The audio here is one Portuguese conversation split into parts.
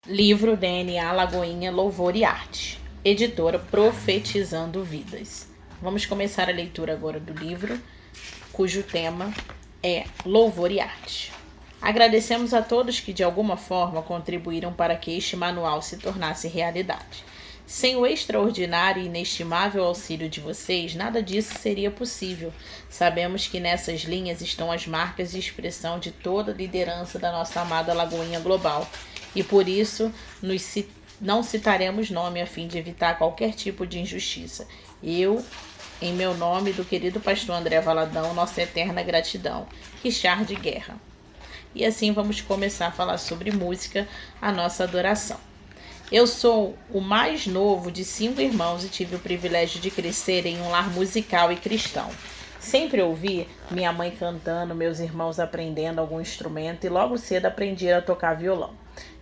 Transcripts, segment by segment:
Livro DNA Lagoinha, Louvor e Arte. Editora Profetizando Vidas. Vamos começar a leitura agora do livro, cujo tema é Louvor e Arte. Agradecemos a todos que de alguma forma contribuíram para que este manual se tornasse realidade. Sem o extraordinário e inestimável auxílio de vocês, nada disso seria possível. Sabemos que nessas linhas estão as marcas de expressão de toda a liderança da nossa amada Lagoinha Global, e por isso não citaremos nome a fim de evitar qualquer tipo de injustiça. Eu, em meu nome, do querido pastor André Valadão, nossa eterna gratidão. Richard Guerra. E assim vamos começar a falar sobre música, a nossa adoração. Eu sou o mais novo de 5 irmãos e tive o privilégio de crescer em um lar musical e cristão. Sempre ouvi minha mãe cantando, meus irmãos aprendendo algum instrumento e logo cedo aprendi a tocar violão.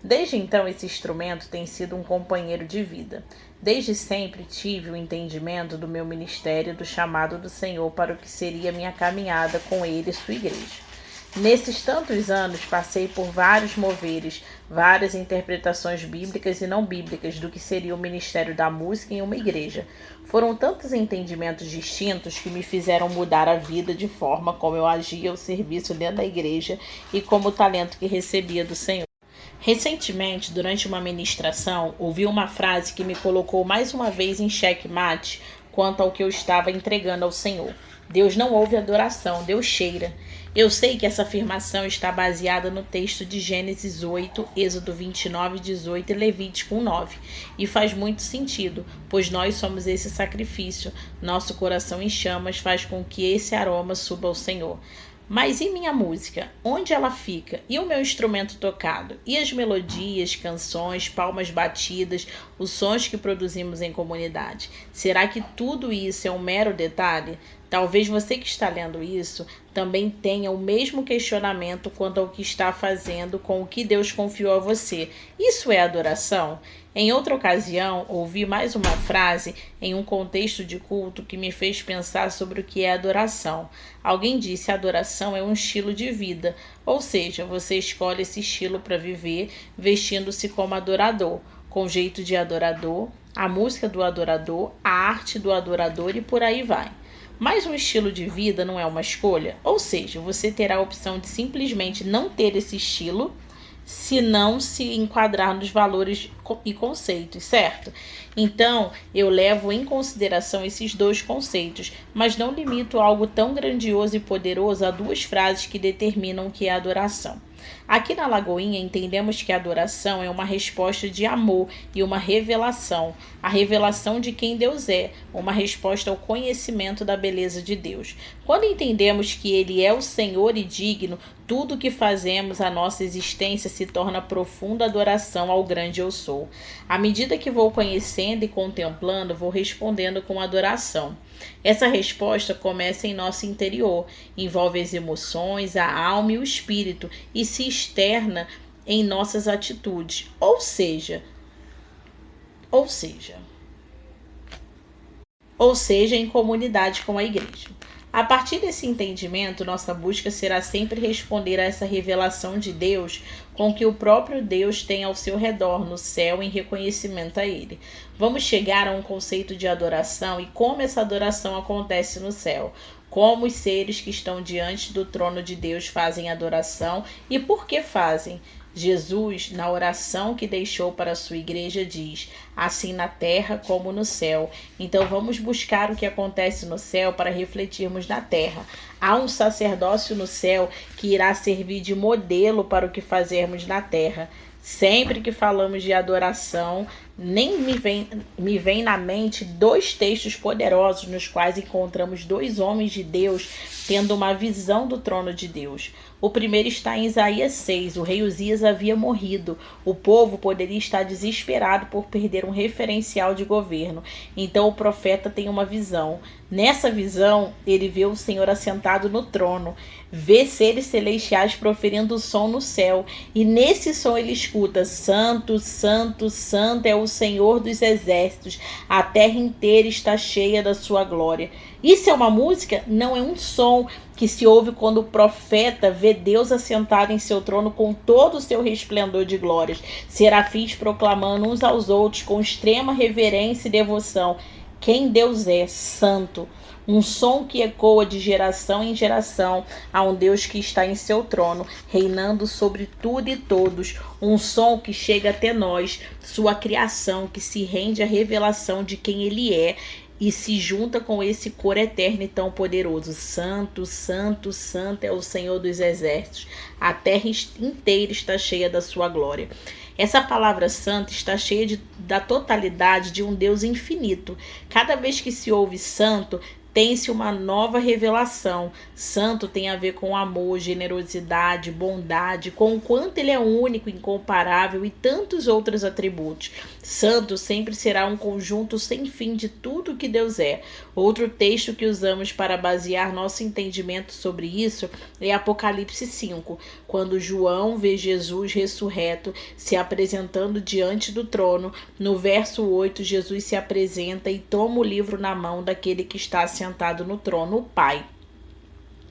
Desde então, esse instrumento tem sido um companheiro de vida. Desde sempre tive o entendimento do meu ministério, do chamado do Senhor para o que seria minha caminhada com Ele e sua igreja. Nesses tantos anos, passei por vários moveres, várias interpretações bíblicas e não bíblicas do que seria o ministério da música em uma igreja. Foram tantos entendimentos distintos que me fizeram mudar a vida de forma como eu agia ao serviço dentro da igreja e como o talento que recebia do Senhor. Recentemente, durante uma ministração, ouvi uma frase que me colocou mais uma vez em xeque-mate quanto ao que eu estava entregando ao Senhor. Deus não ouve adoração, Deus cheira. Eu sei que essa afirmação está baseada no texto de Gênesis 8, Êxodo 29, 18 e Levítico 9. E faz muito sentido, pois nós somos esse sacrifício. Nosso coração em chamas faz com que esse aroma suba ao Senhor. Mas e minha música? Onde ela fica? E o meu instrumento tocado? E as melodias, canções, palmas batidas, os sons que produzimos em comunidade? Será que tudo isso é um mero detalhe? Talvez você que está lendo isso também tenha o mesmo questionamento quanto ao que está fazendo com o que Deus confiou a você. Isso é adoração? Em outra ocasião, ouvi mais uma frase em um contexto de culto que me fez pensar sobre o que é adoração. Alguém disse: adoração é um estilo de vida, ou seja, você escolhe esse estilo para viver vestindo-se como adorador, com jeito de adorador, a música do adorador, a arte do adorador e por aí vai. Mas um estilo de vida não é uma escolha, ou seja, você terá a opção de simplesmente não ter esse estilo se não se enquadrar nos valores e conceitos, certo? Então, eu levo em consideração esses dois conceitos, mas não limito algo tão grandioso e poderoso a 2 frases que determinam o que é adoração. Aqui na Lagoinha entendemos que a adoração é uma resposta de amor e uma revelação, a revelação de quem Deus é, uma resposta ao conhecimento da beleza de Deus. Quando entendemos que Ele é o Senhor e digno, tudo o que fazemos, a nossa existência se torna profunda adoração ao grande eu sou. À medida que vou conhecendo e contemplando, vou respondendo com adoração. Essa resposta começa em nosso interior, envolve as emoções, a alma e o espírito e se externa em nossas atitudes, ou seja, em comunidade com a igreja. A partir desse entendimento, nossa busca será sempre responder a essa revelação de Deus com que o próprio Deus tem ao seu redor no céu em reconhecimento a Ele. Vamos chegar a um conceito de adoração e como essa adoração acontece no céu. Como os seres que estão diante do trono de Deus fazem adoração e por que fazem. Jesus, na oração que deixou para a sua igreja, diz: assim na terra como no céu. Então vamos buscar o que acontece no céu para refletirmos na terra. Há um sacerdócio no céu que irá servir de modelo para o que fazermos na terra. Sempre que falamos de adoração, me vem na mente 2 textos poderosos nos quais encontramos 2 homens de Deus tendo uma visão do trono de Deus. O primeiro está em Isaías 6. O rei Uzias havia morrido. O povo poderia estar desesperado por perder um referencial de governo. Então o profeta tem uma visão. Nessa visão, ele vê o Senhor assentado no trono. Vê seres celestiais proferindo o som no céu. E nesse som ele escuta: Santo, Santo, Santo é o Senhor dos exércitos. A terra inteira está cheia da sua glória. Isso é uma música? Não, é um som. que se ouve quando o profeta vê Deus assentado em seu trono com todo o seu resplendor de glórias, serafins proclamando uns aos outros com extrema reverência e devoção: quem Deus é, santo. Um som que ecoa de geração em geração a um Deus que está em seu trono, reinando sobre tudo e todos. Um som que chega até nós, sua criação, que se rende à revelação de quem Ele é e se junta com esse coro eterno e tão poderoso. Santo, santo, santo é o Senhor dos exércitos. A terra inteira está cheia da sua glória. Essa palavra santo está cheia da totalidade de um Deus infinito. Cada vez que se ouve santo, tem-se uma nova revelação. Santo tem a ver com amor, generosidade, bondade, com o quanto ele é único, incomparável e tantos outros atributos. Santo sempre será um conjunto sem fim de tudo que Deus é. Outro texto que usamos para basear nosso entendimento sobre isso é Apocalipse 5, quando João vê Jesus ressurreto se apresentando diante do trono. No verso 8, Jesus se apresenta e toma o livro na mão daquele que está sentado no trono, o Pai.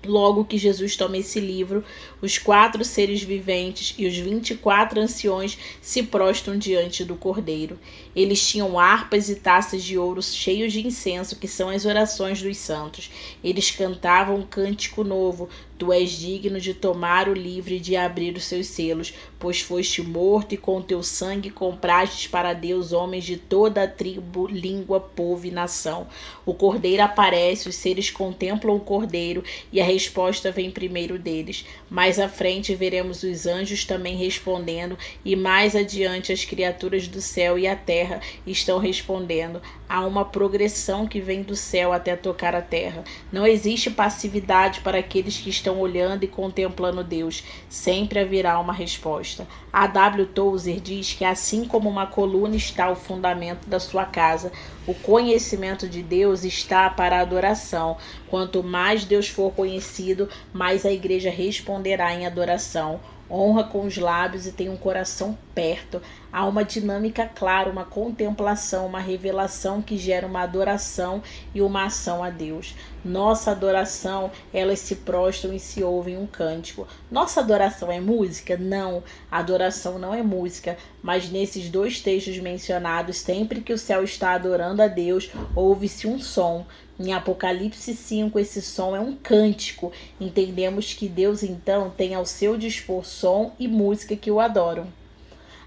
Logo que Jesus toma esse livro, os 4 seres viventes e os 24 anciões se prostram diante do Cordeiro. Eles tinham harpas e taças de ouro cheios de incenso, que são as orações dos santos. Eles cantavam um cântico novo: Tu és digno de tomar o livro e de abrir os seus selos, pois foste morto e com teu sangue compraste para Deus homens de toda a tribo, língua, povo e nação. O Cordeiro aparece, os seres contemplam o Cordeiro e a resposta vem primeiro deles. Mais à frente veremos os anjos também respondendo, e mais adiante as criaturas do céu e a terra estão respondendo. Há uma progressão que vem do céu até tocar a terra. Não existe passividade para aqueles que estão olhando e contemplando Deus. Sempre haverá uma resposta. A W. Tozer diz que assim como uma coluna está ao fundamento da sua casa, o conhecimento de Deus está para a adoração. Quanto mais Deus for conhecido, mais a igreja responderá em adoração. Honra com os lábios e tem um coração perto. Há uma dinâmica clara, uma contemplação, uma revelação que gera uma adoração e uma ação a Deus. Nossa adoração, elas se prostram e se ouvem um cântico. Nossa adoração é música? Não, a adoração não é música, mas nesses 2 textos mencionados, sempre que o céu está adorando a Deus, ouve-se um som. Em Apocalipse 5, esse som é um cântico. Entendemos que Deus, então, tem ao seu dispor som e música que o adoram.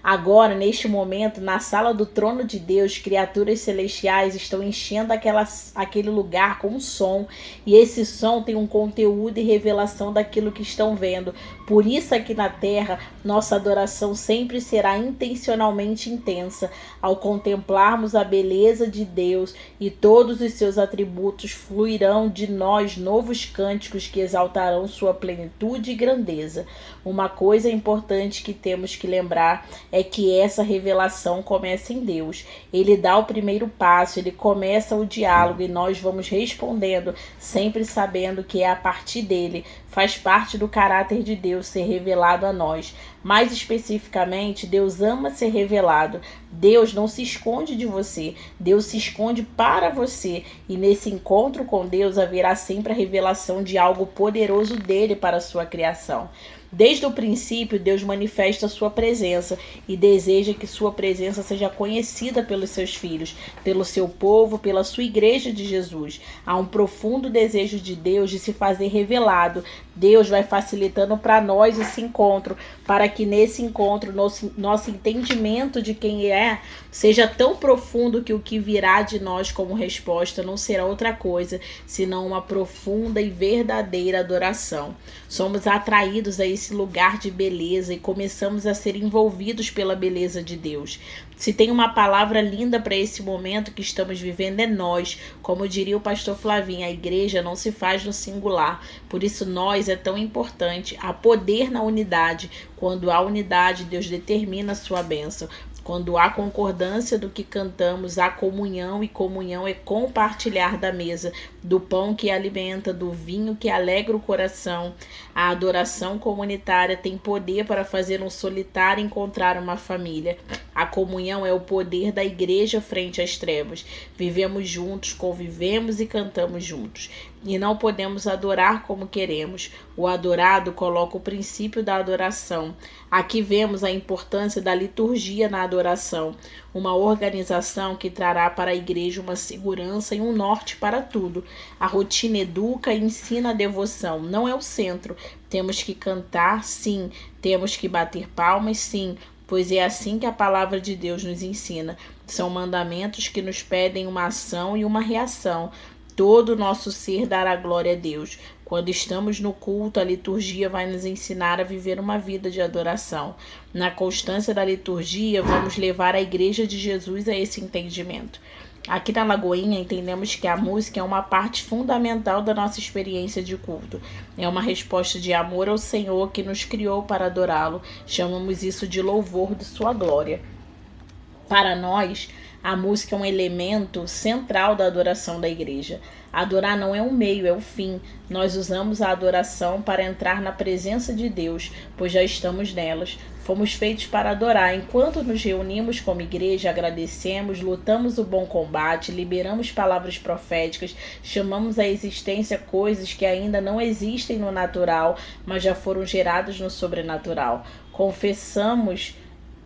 Agora, neste momento, na sala do trono de Deus, criaturas celestiais estão enchendo aquele lugar com um som, e esse som tem um conteúdo e revelação daquilo que estão vendo. Por isso, aqui na terra, nossa adoração sempre será intencionalmente intensa. Ao contemplarmos a beleza de Deus e todos os seus atributos, fluirão de nós novos cânticos que exaltarão sua plenitude e grandeza. Uma coisa importante que temos que lembrar é que essa revelação começa em Deus. Ele dá o primeiro passo, ele começa o diálogo e nós vamos respondendo, sempre sabendo que é a partir dele. Faz parte do caráter de Deus ser revelado a nós. Mais especificamente, Deus ama ser revelado. Deus não se esconde de você, Deus se esconde para você. E nesse encontro com Deus haverá sempre a revelação de algo poderoso dele para a sua criação. Desde o princípio, Deus manifesta a sua presença e deseja que sua presença seja conhecida pelos seus filhos, pelo seu povo, pela sua igreja de Jesus. Há um profundo desejo de Deus de se fazer revelado. Deus vai facilitando para nós esse encontro, para que nesse encontro nosso entendimento de quem é seja tão profundo que o que virá de nós como resposta não será outra coisa, senão uma profunda e verdadeira adoração. Somos atraídos a esse lugar de beleza e começamos a ser envolvidos pela beleza de Deus. Se tem uma palavra linda para esse momento que estamos vivendo, é nós. Como diria o pastor Flavinho, a igreja não se faz no singular. Por isso nós é tão importante. Há poder na unidade. Quando há unidade, Deus determina a sua bênção. Quando há concordância do que cantamos, há comunhão, e comunhão é compartilhar da mesa, do pão que alimenta, do vinho que alegra o coração. A adoração comunitária tem poder para fazer um solitário encontrar uma família. A comunhão é o poder da igreja frente às trevas. Vivemos juntos, convivemos e cantamos juntos. E não podemos adorar como queremos. O adorado coloca o princípio da adoração. Aqui vemos a importância da liturgia na adoração, uma organização que trará para a igreja uma segurança e um norte para tudo. A rotina educa e ensina a devoção, não é o centro. Temos que cantar, sim. Temos que bater palmas, sim, pois é assim que a palavra de Deus nos ensina. São mandamentos que nos pedem uma ação e uma reação. Todo o nosso ser dará glória a Deus. Quando estamos no culto, a liturgia vai nos ensinar a viver uma vida de adoração. Na constância da liturgia, vamos levar a Igreja de Jesus a esse entendimento. Aqui na Lagoinha, entendemos que a música é uma parte fundamental da nossa experiência de culto. É uma resposta de amor ao Senhor que nos criou para adorá-lo. Chamamos isso de louvor de sua glória. Para nós, a música é um elemento central da adoração da igreja. Adorar não é um meio, é o fim. Nós usamos a adoração para entrar na presença de Deus, pois já estamos nelas. Fomos feitos para adorar. Enquanto nos reunimos como igreja, agradecemos, lutamos o bom combate, liberamos palavras proféticas, chamamos à existência coisas que ainda não existem no natural, mas já foram geradas no sobrenatural. Confessamos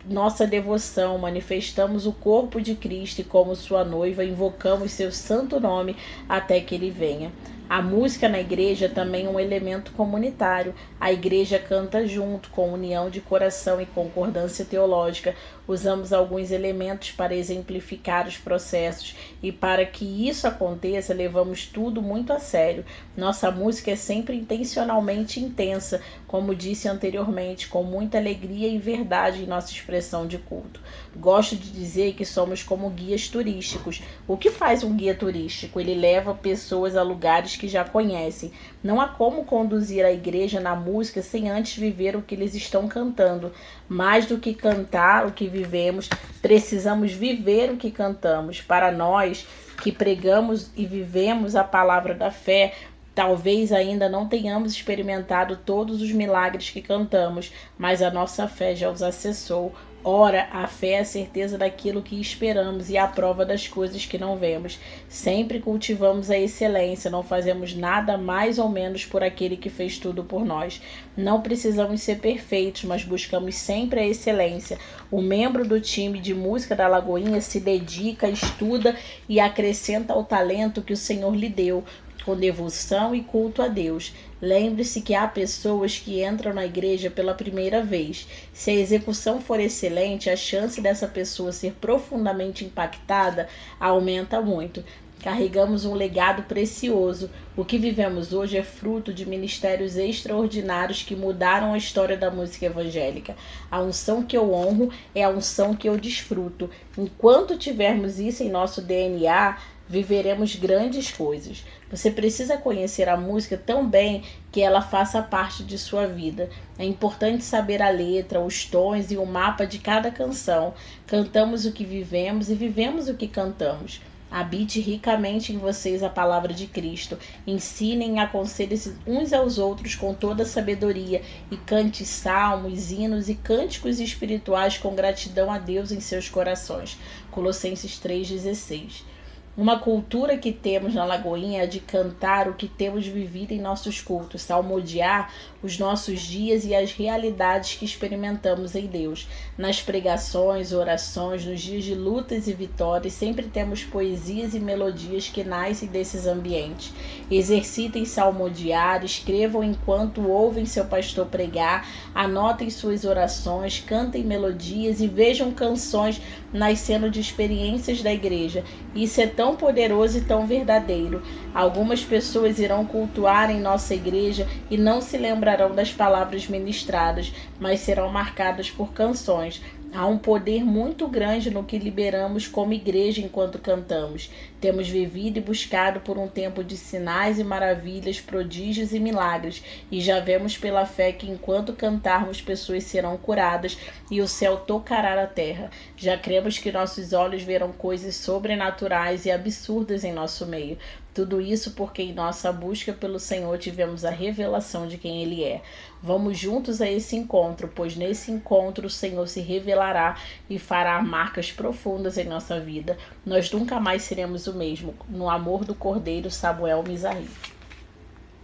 nossa devoção, manifestamos o corpo de Cristo e como sua noiva, invocamos seu santo nome até que ele venha. A música na igreja também é um elemento comunitário. A igreja canta junto, com união de coração e concordância teológica. Usamos alguns elementos para exemplificar os processos e para que isso aconteça, levamos tudo muito a sério. Nossa música é sempre intencionalmente intensa, como disse anteriormente, com muita alegria e verdade em nossa expressão de culto. Gosto de dizer que somos como guias turísticos. O que faz um guia turístico? Ele leva pessoas a lugares que já conhecem. Não há como conduzir a igreja na música sem antes viver o que eles estão cantando. Mais do que cantar o que vivemos, precisamos viver o que cantamos. Para nós que pregamos e vivemos a palavra da fé, talvez ainda não tenhamos experimentado todos os milagres que cantamos, mas a nossa fé já os acessou. Ora, a fé é a certeza daquilo que esperamos e a prova das coisas que não vemos. Sempre cultivamos a excelência, não fazemos nada mais ou menos por aquele que fez tudo por nós. Não precisamos ser perfeitos, mas buscamos sempre a excelência. O membro do time de música da Lagoinha se dedica, estuda e acrescenta ao talento que o Senhor lhe deu, com devoção e culto a Deus. Lembre-se que há pessoas que entram na igreja pela primeira vez. Se a execução for excelente, a chance dessa pessoa ser profundamente impactada aumenta muito. Carregamos um legado precioso. O que vivemos hoje é fruto de ministérios extraordinários que mudaram a história da música evangélica. A unção que eu honro é a unção que eu desfruto. Enquanto tivermos isso em nosso DNA, viveremos grandes coisas. Você precisa conhecer a música tão bem que ela faça parte de sua vida. É importante saber a letra, os tons e o mapa de cada canção. Cantamos o que vivemos e vivemos o que cantamos. Habite ricamente em vocês a palavra de Cristo. Ensinem e aconselhem-se uns aos outros com toda a sabedoria e cante salmos, hinos e cânticos espirituais com gratidão a Deus em seus corações. Colossenses 3,16. Uma cultura que temos na Lagoinha é de cantar o que temos vivido em nossos cultos, salmodiar os nossos dias e as realidades que experimentamos em Deus. Nas pregações, orações, nos dias de lutas e vitórias, sempre temos poesias e melodias que nascem desses ambientes. Exercitem salmodiar, escrevam enquanto ouvem seu pastor pregar, anotem suas orações, cantem melodias e vejam canções nascendo de experiências da igreja. Isso é tão poderoso e tão verdadeiro. Algumas pessoas irão cultuar em nossa igreja e não se lembrarão das palavras ministradas, mas serão marcadas por canções. Há um poder muito grande no que liberamos como igreja enquanto cantamos. Temos vivido e buscado por um tempo de sinais e maravilhas, prodígios e milagres, e já vemos pela fé que enquanto cantarmos pessoas serão curadas e o céu tocará a terra. Já cremos que nossos olhos verão coisas sobrenaturais e absurdas em nosso meio. Tudo isso porque em nossa busca pelo Senhor tivemos a revelação de quem Ele é. Vamos juntos a esse encontro, pois nesse encontro o Senhor se revelará e fará marcas profundas em nossa vida. Nós nunca mais seremos o mesmo. No amor do Cordeiro, Samuel Mizrahi.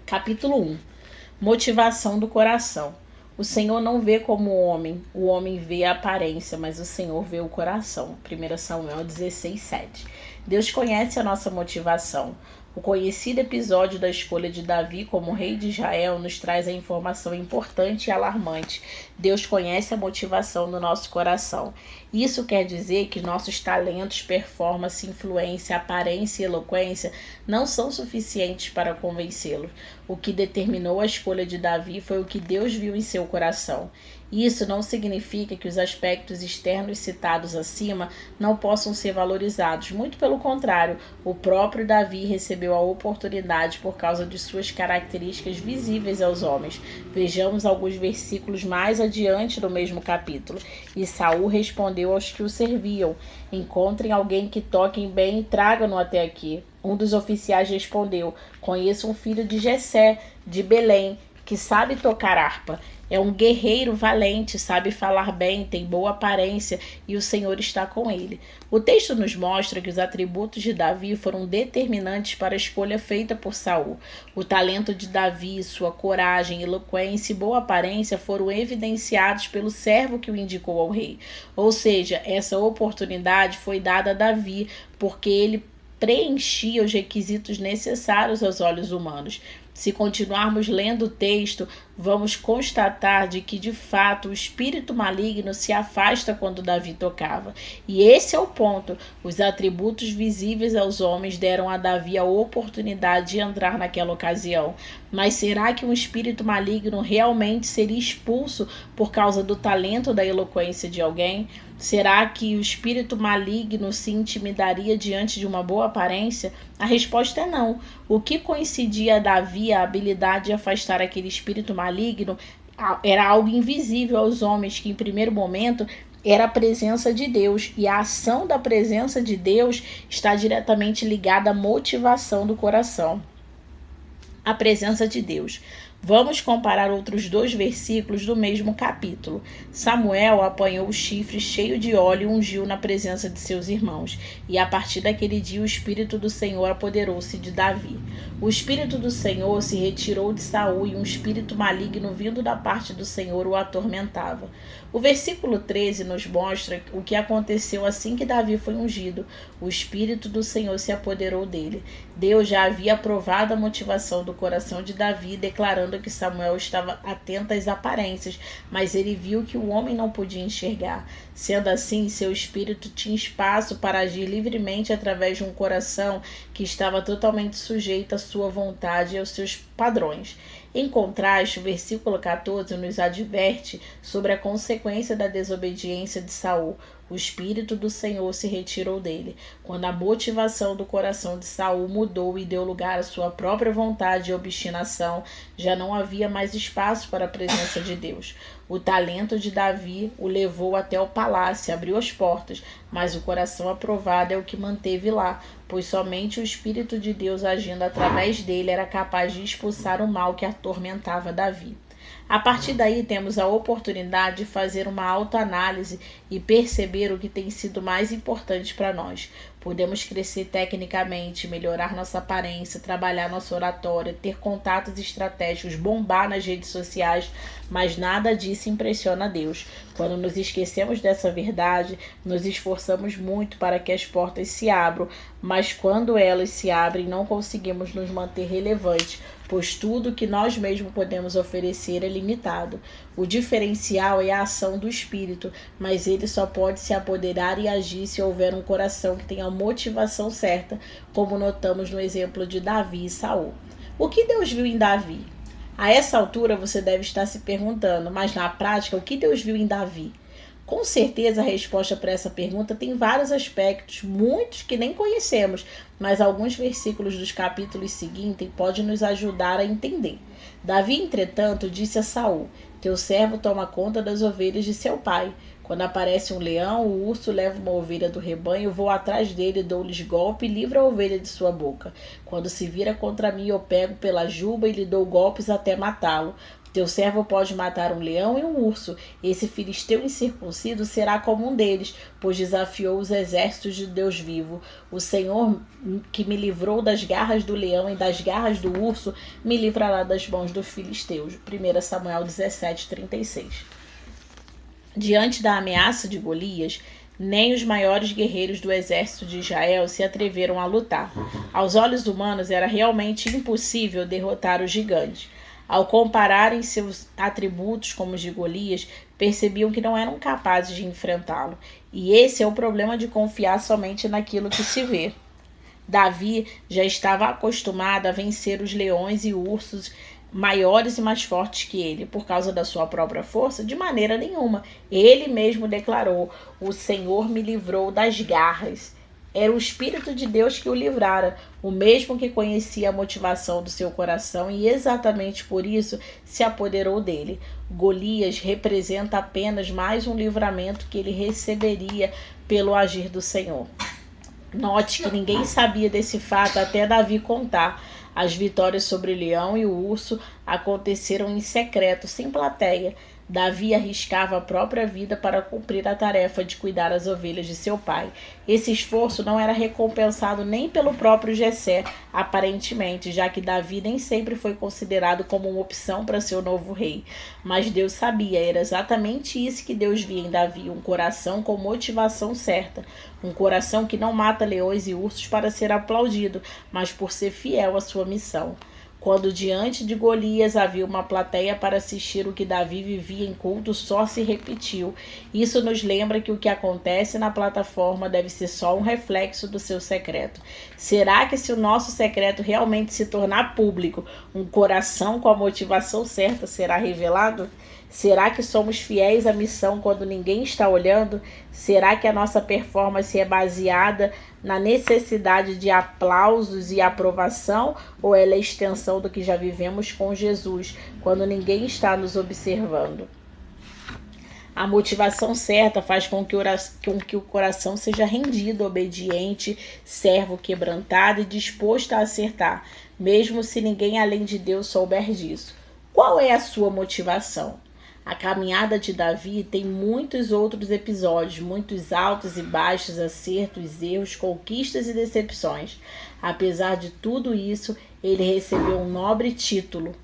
Capítulo 1. Motivação do coração. O Senhor não vê como o homem vê a aparência, mas o Senhor vê o coração. 1 Samuel 16:7. Deus conhece a nossa motivação. O conhecido episódio da escolha de Davi como rei de Israel nos traz a informação importante e alarmante. Deus conhece a motivação do nosso coração. Isso quer dizer que nossos talentos, performance, influência, aparência e eloquência não são suficientes para convencê-lo. O que determinou a escolha de Davi foi o que Deus viu em seu coração. Isso não significa que os aspectos externos citados acima não possam ser valorizados. Muito pelo contrário, o próprio Davi recebeu a oportunidade por causa de suas características visíveis aos homens. Vejamos alguns versículos mais adiante no mesmo capítulo. E Saul respondeu aos que o serviam: encontrem alguém que toquem bem e tragam-no até aqui. Um dos oficiais respondeu: conheço um filho de Jessé, de Belém, que sabe tocar harpa. É um guerreiro valente, sabe falar bem, tem boa aparência e o Senhor está com ele. O texto nos mostra que os atributos de Davi foram determinantes para a escolha feita por Saul. O talento de Davi, sua coragem, eloquência e boa aparência foram evidenciados pelo servo que o indicou ao rei. Ou seja, essa oportunidade foi dada a Davi porque ele preenchia os requisitos necessários aos olhos humanos. Se continuarmos lendo o texto, vamos constatar de que, de fato, o espírito maligno se afasta quando Davi tocava. E esse é o ponto. Os atributos visíveis aos homens deram a Davi a oportunidade de entrar naquela ocasião. Mas será que um espírito maligno realmente seria expulso por causa do talento ou da eloquência de alguém? Será que o espírito maligno se intimidaria diante de uma boa aparência? A resposta é não. O que coincidia a Davi a habilidade de afastar aquele espírito maligno era algo invisível aos homens, que em primeiro momento era a presença de Deus, e a ação da presença de Deus está diretamente ligada à motivação do coração. A presença de Deus. Vamos comparar outros dois versículos do mesmo capítulo. Samuel apanhou o chifre cheio de óleo e ungiu na presença de seus irmãos. E a partir daquele dia o Espírito do Senhor apoderou-se de Davi. O Espírito do Senhor se retirou de Saul e um espírito maligno vindo da parte do Senhor o atormentava. O versículo 13 nos mostra o que aconteceu assim que Davi foi ungido. O Espírito do Senhor se apoderou dele. Deus já havia aprovado a motivação do coração de Davi, declarando que Samuel estava atento às aparências, mas ele viu que o homem não podia enxergar. Sendo assim, seu espírito tinha espaço para agir livremente através de um coração que estava totalmente sujeito à sua vontade e aos seus padrões. Em contraste, o versículo 14 nos adverte sobre a consequência da desobediência de Saul. O Espírito do Senhor se retirou dele, quando a motivação do coração de Saul mudou e deu lugar à sua própria vontade e obstinação. Já não havia mais espaço para a presença de Deus. O talento de Davi o levou até o palácio, abriu as portas, mas o coração aprovado é o que manteve lá, pois somente o Espírito de Deus agindo através dele era capaz de expulsar o mal que atormentava Davi. A partir daí temos a oportunidade de fazer uma autoanálise e perceber o que tem sido mais importante para nós. Podemos crescer tecnicamente, melhorar nossa aparência, trabalhar nossa oratória, ter contatos estratégicos, bombar nas redes sociais, mas nada disso impressiona a Deus. Quando nos esquecemos dessa verdade, nos esforçamos muito para que as portas se abram, mas quando elas se abrem, não conseguimos nos manter relevantes, pois tudo que nós mesmos podemos oferecer é limitado. O diferencial é a ação do Espírito, mas ele só pode se apoderar e agir se houver um coração que tenha a motivação certa, como notamos no exemplo de Davi e Saul. O que Deus viu em Davi? A essa altura você deve estar se perguntando, mas na prática, o que Deus viu em Davi? Com certeza a resposta para essa pergunta tem vários aspectos, muitos que nem conhecemos, mas alguns versículos dos capítulos seguintes podem nos ajudar a entender. Davi, entretanto, disse a Saul: teu servo toma conta das ovelhas de seu pai. Quando aparece um leão, o urso leva uma ovelha do rebanho, vou atrás dele, dou-lhes golpe e livro a ovelha de sua boca. Quando se vira contra mim, eu pego pela juba e lhe dou golpes até matá-lo. Teu servo pode matar um leão e um urso. Esse filisteu incircuncido será como um deles, pois desafiou os exércitos de Deus vivo. O Senhor, que me livrou das garras do leão e das garras do urso, me livrará das mãos dos filisteus. 1 Samuel 17:36. Diante da ameaça de Golias, nem os maiores guerreiros do exército de Israel se atreveram a lutar. Aos olhos humanos era realmente impossível derrotar o gigante. Ao compararem seus atributos como os de Golias, percebiam que não eram capazes de enfrentá-lo. E esse é o problema de confiar somente naquilo que se vê. Davi já estava acostumado a vencer os leões e ursos maiores e mais fortes que ele, por causa da sua própria força? De maneira nenhuma. Ele mesmo declarou: o Senhor me livrou das garras. Era o Espírito de Deus que o livrara, o mesmo que conhecia a motivação do seu coração e exatamente por isso se apoderou dele. Golias representa apenas mais um livramento que ele receberia pelo agir do Senhor. Note que ninguém sabia desse fato até Davi contar. As vitórias sobre o leão e o urso aconteceram em secreto, sem plateia. Davi arriscava a própria vida para cumprir a tarefa de cuidar das ovelhas de seu pai. Esse esforço não era recompensado nem pelo próprio Jessé, aparentemente, já que Davi nem sempre foi considerado como uma opção para ser o novo rei. Mas Deus sabia, era exatamente isso que Deus via em Davi, um coração com motivação certa. Um coração que não mata leões e ursos para ser aplaudido, mas por ser fiel à sua missão. Quando diante de Golias havia uma plateia para assistir o que Davi vivia em culto, só se repetiu. Isso nos lembra que o que acontece na plataforma deve ser só um reflexo do seu secreto. Será que se o nosso secreto realmente se tornar público, um coração com a motivação certa será revelado? Será que somos fiéis à missão quando ninguém está olhando? Será que a nossa performance é baseada na necessidade de aplausos e aprovação, ou ela é extensão do que já vivemos com Jesus, quando ninguém está nos observando? A motivação certa faz com que o coração seja rendido, obediente, servo, quebrantado e disposto a acertar, mesmo se ninguém além de Deus souber disso. Qual é a sua motivação? A caminhada de Davi tem muitos outros episódios, muitos altos e baixos, acertos, erros, conquistas e decepções. Apesar de tudo isso, ele recebeu um nobre título,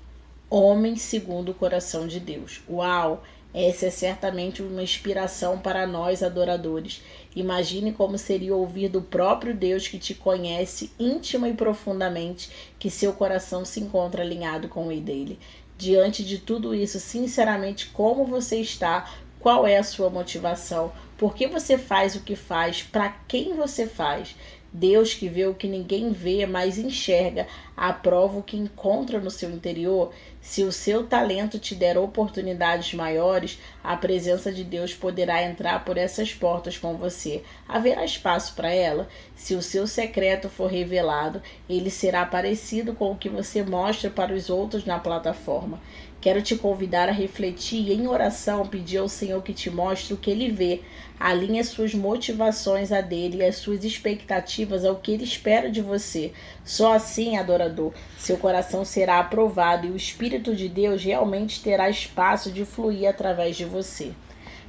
Homem segundo o Coração de Deus. Uau! Essa é certamente uma inspiração para nós adoradores. Imagine como seria ouvir do próprio Deus que te conhece íntima e profundamente, que seu coração se encontra alinhado com o dele. Diante de tudo isso, sinceramente, como você está? Qual é a sua motivação? Por que você faz o que faz? Para quem você faz? Deus, que vê o que ninguém vê, mas enxerga, aprova o que encontra no seu interior. Se o seu talento te der oportunidades maiores, a presença de Deus poderá entrar por essas portas com você. Haverá espaço para ela? Se o seu secreto for revelado, ele será parecido com o que você mostra para os outros na plataforma. Quero te convidar a refletir e, em oração, pedir ao Senhor que te mostre o que Ele vê. Alinhe as suas motivações a dele e as suas expectativas ao que Ele espera de você. Só assim, adorador, seu coração será aprovado e o Espírito de Deus realmente terá espaço de fluir através de você.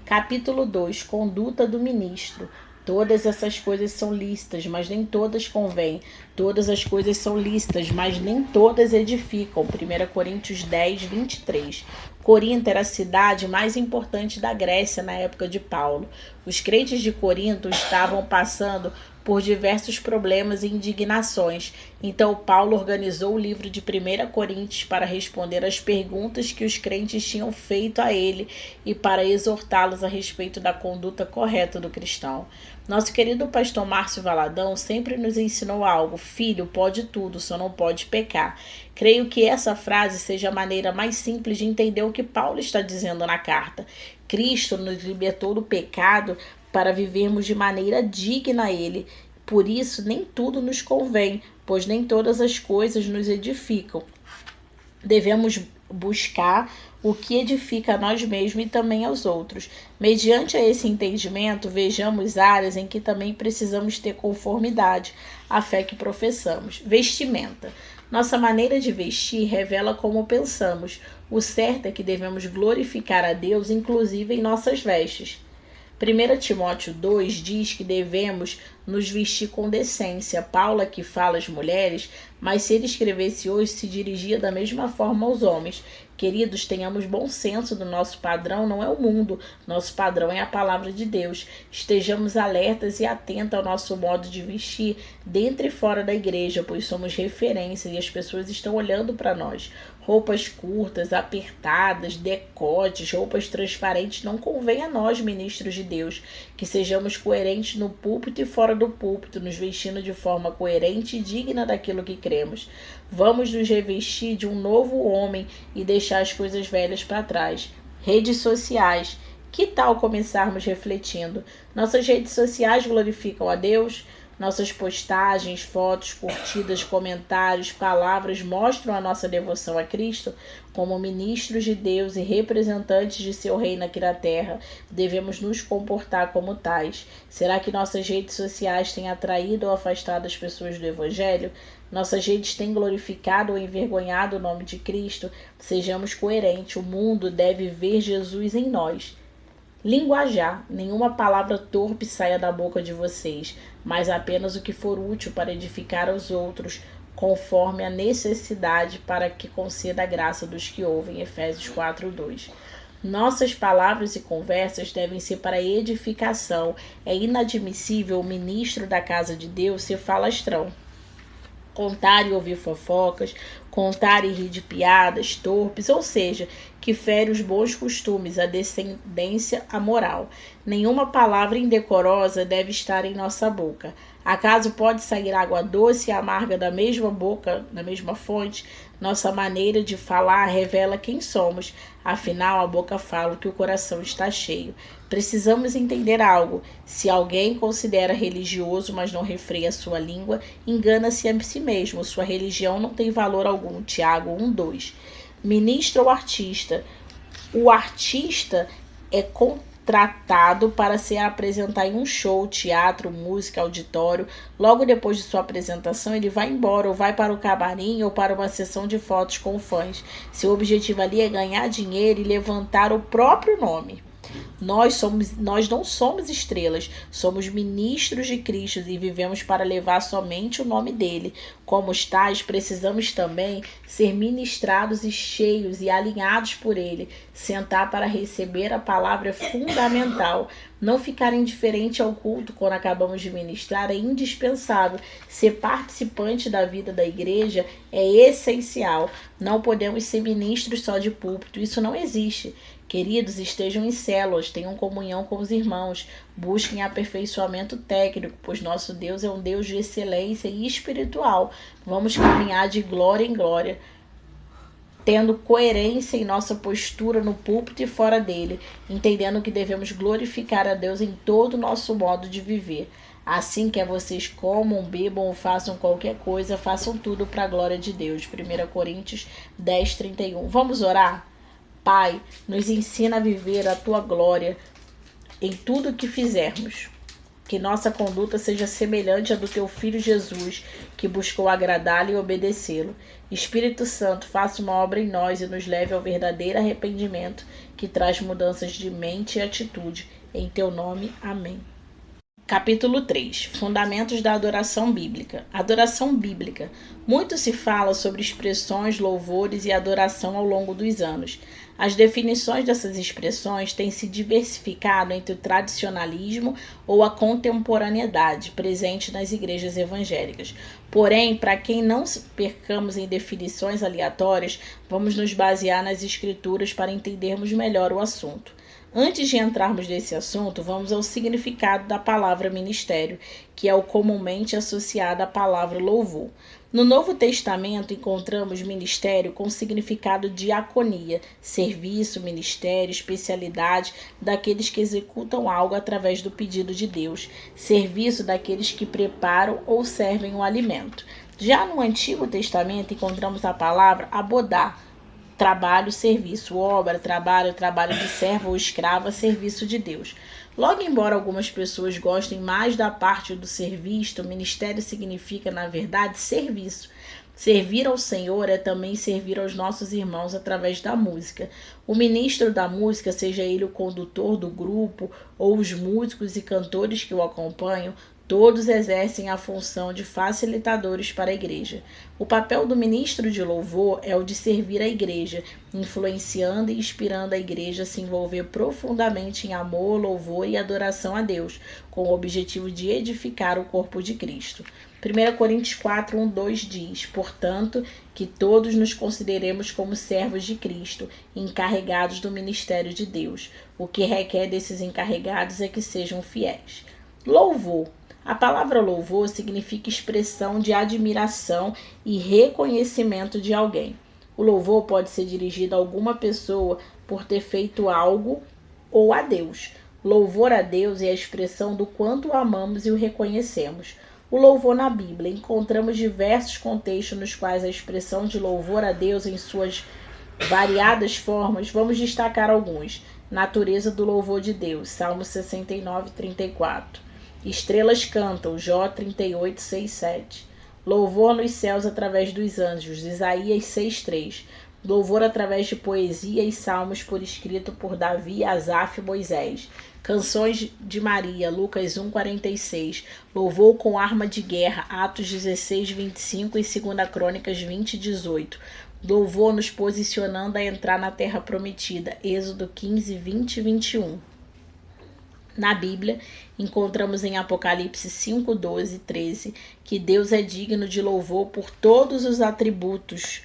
Capítulo 2. Conduta do ministro. Todas essas coisas são lícitas, mas nem todas convêm. Todas as coisas são lícitas, mas nem todas edificam. 1 Coríntios 10, 23. Corinto era a cidade mais importante da Grécia na época de Paulo. Os crentes de Corinto estavam passando por diversos problemas e indignações. Então Paulo organizou o livro de 1 Coríntios para responder às perguntas que os crentes tinham feito a ele e para exortá-los a respeito da conduta correta do cristão. Nosso querido pastor Márcio Valadão sempre nos ensinou algo: filho, pode tudo, só não pode pecar. Creio que essa frase seja a maneira mais simples de entender o que Paulo está dizendo na carta. Cristo nos libertou do pecado para vivermos de maneira digna a Ele. Por isso, nem tudo nos convém, pois nem todas as coisas nos edificam. Devemos buscar o que edifica a nós mesmos e também aos outros. Mediante esse entendimento, vejamos áreas em que também precisamos ter conformidade à fé que professamos. Vestimenta. Nossa maneira de vestir revela como pensamos. O certo é que devemos glorificar a Deus, inclusive em nossas vestes. 1 Timóteo 2 diz que devemos nos vestir com decência. Paulo aqui fala às mulheres, mas se ele escrevesse hoje, se dirigia da mesma forma aos homens. Queridos, tenhamos bom senso do nosso padrão, não é o mundo. Nosso padrão é a palavra de Deus. Estejamos alertas e atentos ao nosso modo de vestir dentro e fora da igreja, pois somos referência e as pessoas estão olhando para nós. Roupas curtas, apertadas, decotes, roupas transparentes não convém a nós, ministros de Deus, que sejamos coerentes no púlpito e fora do púlpito, nos vestindo de forma coerente e digna daquilo que cremos. Vamos nos revestir de um novo homem e deixar as coisas velhas para trás. Redes sociais. Que tal começarmos refletindo? Nossas redes sociais glorificam a Deus? Nossas postagens, fotos, curtidas, comentários, palavras mostram a nossa devoção a Cristo? Como ministros de Deus e representantes de seu reino aqui na terra, devemos nos comportar como tais. Será que nossas redes sociais têm atraído ou afastado as pessoas do Evangelho? Nossas redes têm glorificado ou envergonhado o nome de Cristo? Sejamos coerentes, o mundo deve ver Jesus em nós. Linguajar. Nenhuma palavra torpe saia da boca de vocês, mas apenas o que for útil para edificar aos outros, conforme a necessidade, para que conceda a graça dos que ouvem. Efésios 4:2. Nossas palavras e conversas devem ser para edificação. É inadmissível o ministro da casa de Deus ser falastrão. Contar e ouvir fofocas, contar e rir de piadas torpes, ou seja, que fere os bons costumes, a descendência, a moral. Nenhuma palavra indecorosa deve estar em nossa boca. Acaso pode sair água doce e amarga da mesma boca, da mesma fonte? Nossa maneira de falar revela quem somos. Afinal, a boca fala o que o coração está cheio. Precisamos entender algo. Se alguém considera religioso, mas não refreia sua língua, engana-se a si mesmo. Sua religião não tem valor algum. Tiago 1:2. Ministro ou artista? O artista é contratado para se apresentar em um show, teatro, música, auditório. Logo depois de sua apresentação, ele vai embora ou vai para o camarim ou para uma sessão de fotos com fãs. Seu objetivo ali é ganhar dinheiro e levantar o próprio nome. Nós não somos estrelas, somos ministros de Cristo e vivemos para levar somente o nome dele. Como tais, precisamos também ser ministrados e cheios e alinhados por ele. Sentar para receber a palavra é fundamental. Não ficar indiferente ao culto quando acabamos de ministrar é indispensável. Ser participante da vida da igreja é essencial. Não podemos ser ministros só de púlpito, isso não existe. Queridos, estejam em células, tenham comunhão com os irmãos, busquem aperfeiçoamento técnico, pois nosso Deus é um Deus de excelência e espiritual. Vamos caminhar de glória em glória, tendo coerência em nossa postura no púlpito e fora dele, entendendo que devemos glorificar a Deus em todo o nosso modo de viver. Assim, quer vocês comam, bebam ou façam qualquer coisa, façam tudo para a glória de Deus. 1 Coríntios 10:31. Vamos orar? Pai, nos ensina a viver a tua glória em tudo o que fizermos. Que nossa conduta seja semelhante à do teu Filho Jesus, que buscou agradá-lo e obedecê-lo. Espírito Santo, faça uma obra em nós e nos leve ao verdadeiro arrependimento, que traz mudanças de mente e atitude. Em teu nome, amém. Capítulo 3. Fundamentos da adoração bíblica. Adoração bíblica. Muito se fala sobre expressões, louvores e adoração ao longo dos anos. As definições dessas expressões têm se diversificado entre o tradicionalismo ou a contemporaneidade presente nas igrejas evangélicas. Porém, para quem não percamos em definições aleatórias, vamos nos basear nas escrituras para entendermos melhor o assunto. Antes de entrarmos nesse assunto, vamos ao significado da palavra ministério, que é o comumente associado à palavra louvor. No Novo Testamento, encontramos ministério com significado de diaconia, serviço, ministério, especialidade daqueles que executam algo através do pedido de Deus, serviço daqueles que preparam ou servem o alimento. Já no Antigo Testamento, encontramos a palavra abodá, trabalho, serviço, obra, trabalho de servo ou escravo a serviço de Deus. Logo, embora algumas pessoas gostem mais da parte do serviço, o ministério significa, na verdade, serviço. Servir ao Senhor é também servir aos nossos irmãos através da música. O ministro da música, seja ele o condutor do grupo ou os músicos e cantores que o acompanham, todos exercem a função de facilitadores para a igreja. O papel do ministro de louvor é o de servir a igreja, influenciando e inspirando a igreja a se envolver profundamente em amor, louvor e adoração a Deus, com o objetivo de edificar o corpo de Cristo. 1 Coríntios 4, 1, 2 diz: portanto, que todos nos consideremos como servos de Cristo, encarregados do ministério de Deus. O que requer desses encarregados é que sejam fiéis. Louvor. A palavra louvor significa expressão de admiração e reconhecimento de alguém. O louvor pode ser dirigido a alguma pessoa por ter feito algo ou a Deus. Louvor a Deus é a expressão do quanto o amamos e o reconhecemos. O louvor na Bíblia. Encontramos diversos contextos nos quais a expressão de louvor a Deus em suas variadas formas. Vamos destacar alguns. Natureza do louvor de Deus, Salmo 69, 34. Estrelas cantam, Jó 38, 6, 7. Louvor nos céus através dos anjos, Isaías 6, 3. Louvor através de poesia e salmos por escrito por Davi, Asaf e Moisés. Canções de Maria, Lucas 1, 46. Louvor com arma de guerra, Atos 16, 25 e 2 Crônicas 20, 18. Louvor nos posicionando a entrar na terra prometida, Êxodo 15, 20 e 21. Na Bíblia, encontramos em Apocalipse 5, 12 e 13 que Deus é digno de louvor por todos os atributos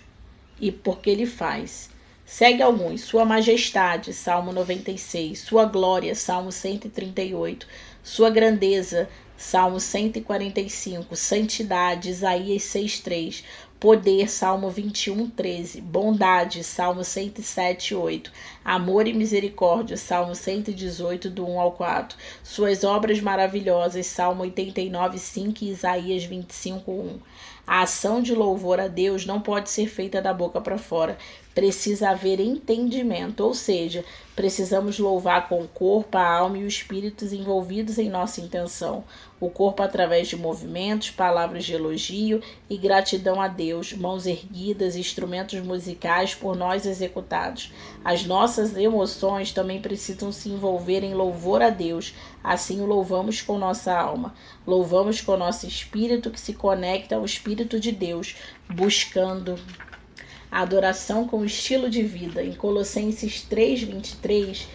e porque Ele faz. Segue alguns: Sua Majestade, Salmo 96, Sua Glória, Salmo 138, Sua Grandeza, Salmo 145, Santidade, Isaías 6, 3, Poder, Salmo 21, 13, Bondade, Salmo 107, 8, Amor e Misericórdia, Salmo 118, do 1 ao 4, Suas Obras Maravilhosas, Salmo 89, 5 e Isaías 25, 1. A ação de louvor a Deus não pode ser feita da boca para fora. Precisa haver entendimento, ou seja, precisamos louvar com o corpo, a alma e os espíritos envolvidos em nossa intenção. O corpo através de movimentos, palavras de elogio e gratidão a Deus, mãos erguidas, instrumentos musicais por nós executados. As nossas emoções também precisam se envolver em louvor a Deus. Assim o louvamos com nossa alma. Louvamos com nosso espírito que se conecta ao Espírito de Deus, buscando a adoração como estilo de vida. Em Colossenses 3, 23,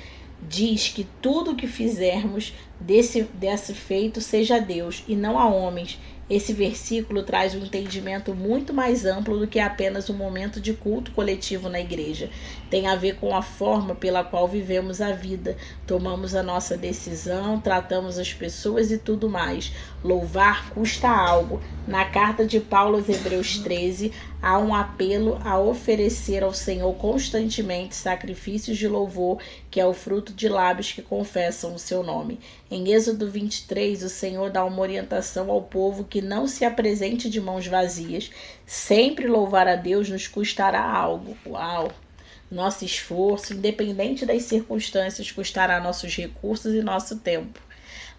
diz que tudo o que fizermos desse feito seja a Deus e não a homens. Esse versículo traz um entendimento muito mais amplo do que apenas um momento de culto coletivo na igreja. Tem a ver com a forma pela qual vivemos a vida, tomamos a nossa decisão, tratamos as pessoas e tudo mais. Louvar custa algo. Na carta de Paulo aos Hebreus 13, há um apelo a oferecer ao Senhor constantemente sacrifícios de louvor, que é o fruto de lábios que confessam o seu nome. Em Êxodo 23, o Senhor dá uma orientação ao povo que não se apresente de mãos vazias. Sempre louvar a Deus nos custará algo. Uau! Nosso esforço, independente das circunstâncias, custará nossos recursos e nosso tempo.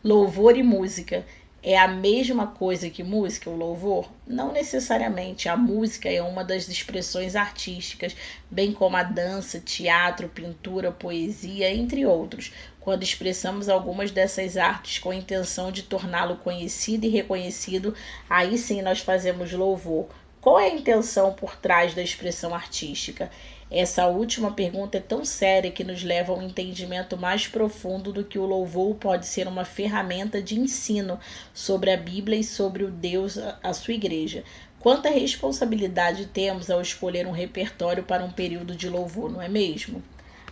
Louvor e música. É a mesma coisa que música, o louvor? Não necessariamente. A música é uma das expressões artísticas, bem como a dança, teatro, pintura, poesia, entre outros. Quando expressamos algumas dessas artes com a intenção de torná-lo conhecido e reconhecido, aí sim nós fazemos louvor. Qual é a intenção por trás da expressão artística? Essa última pergunta é tão séria que nos leva a um entendimento mais profundo do que o louvor pode ser uma ferramenta de ensino sobre a Bíblia e sobre o Deus, a sua igreja. Quanta responsabilidade temos ao escolher um repertório para um período de louvor, não é mesmo?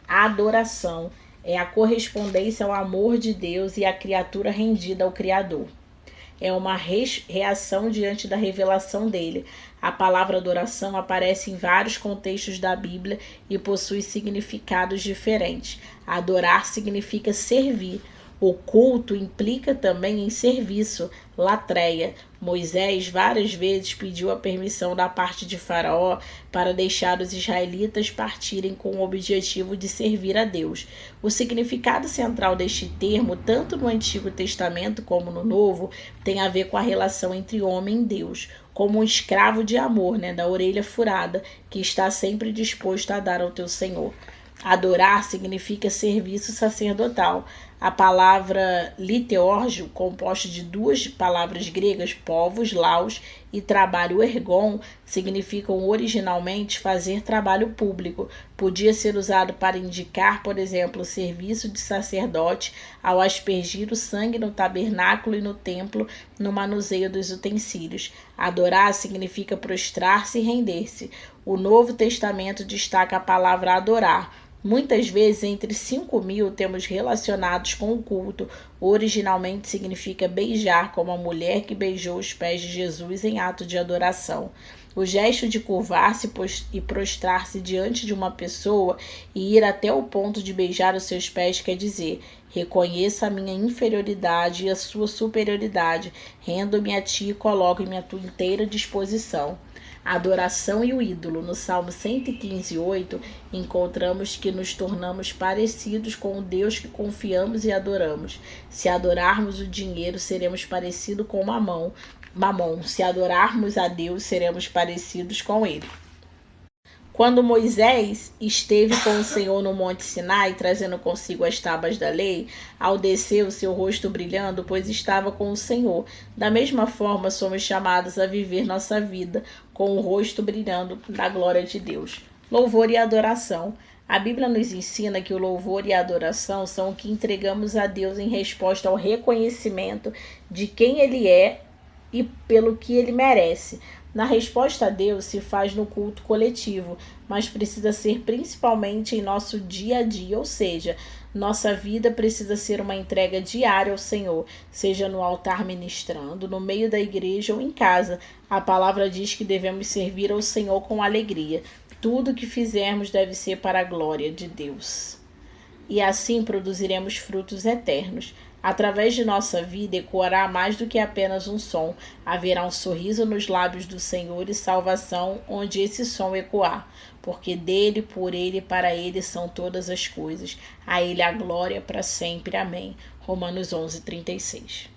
A adoração é a correspondência ao amor de Deus e à criatura rendida ao Criador. É uma reação diante da revelação dele. A palavra adoração aparece em vários contextos da Bíblia e possui significados diferentes. Adorar significa servir. O culto implica também em serviço, latreia. Moisés várias vezes pediu a permissão da parte de Faraó para deixar os israelitas partirem com o objetivo de servir a Deus. O significado central deste termo, tanto no Antigo Testamento como no Novo, tem a ver com a relação entre homem e Deus, como um escravo de amor, da orelha furada, que está sempre disposto a dar ao teu Senhor. Adorar significa serviço sacerdotal. A palavra liteórgio, composta de duas palavras gregas, povos, laos, e trabalho ergon, significam originalmente fazer trabalho público. Podia ser usado para indicar, por exemplo, o serviço de sacerdote ao aspergir o sangue no tabernáculo e no templo, no manuseio dos utensílios. Adorar significa prostrar-se e render-se. O Novo Testamento destaca a palavra adorar. Muitas vezes, entre 5.000 termos relacionados com o culto, originalmente significa beijar, como a mulher que beijou os pés de Jesus em ato de adoração. O gesto de curvar-se e prostrar-se diante de uma pessoa e ir até o ponto de beijar os seus pés quer dizer: reconheça a minha inferioridade e a sua superioridade, rendo-me a ti e coloco-me à tua inteira disposição. A adoração e o ídolo. No Salmo 115:8, encontramos que nos tornamos parecidos com o Deus que confiamos e adoramos. Se adorarmos o dinheiro, seremos parecidos com Mamon. Se adorarmos a Deus, seremos parecidos com ele. Quando Moisés esteve com o Senhor no Monte Sinai, trazendo consigo as tábuas da lei, ao descer o seu rosto brilhando, pois estava com o Senhor. Da mesma forma, somos chamados a viver nossa vida com o rosto brilhando da glória de Deus. Louvor e adoração. A Bíblia nos ensina que o louvor e a adoração são o que entregamos a Deus em resposta ao reconhecimento de quem Ele é e pelo que Ele merece. Na resposta a Deus se faz no culto coletivo, mas precisa ser principalmente em nosso dia a dia, ou seja, nossa vida precisa ser uma entrega diária ao Senhor, seja no altar ministrando, no meio da igreja ou em casa. A palavra diz que devemos servir ao Senhor com alegria. Tudo que fizermos deve ser para a glória de Deus. E assim produziremos frutos eternos. Através de nossa vida ecoará mais do que apenas um som. Haverá um sorriso nos lábios do Senhor e salvação onde esse som ecoar. Porque dele, por ele e para ele são todas as coisas. A ele a glória para sempre. Amém. Romanos 11:36.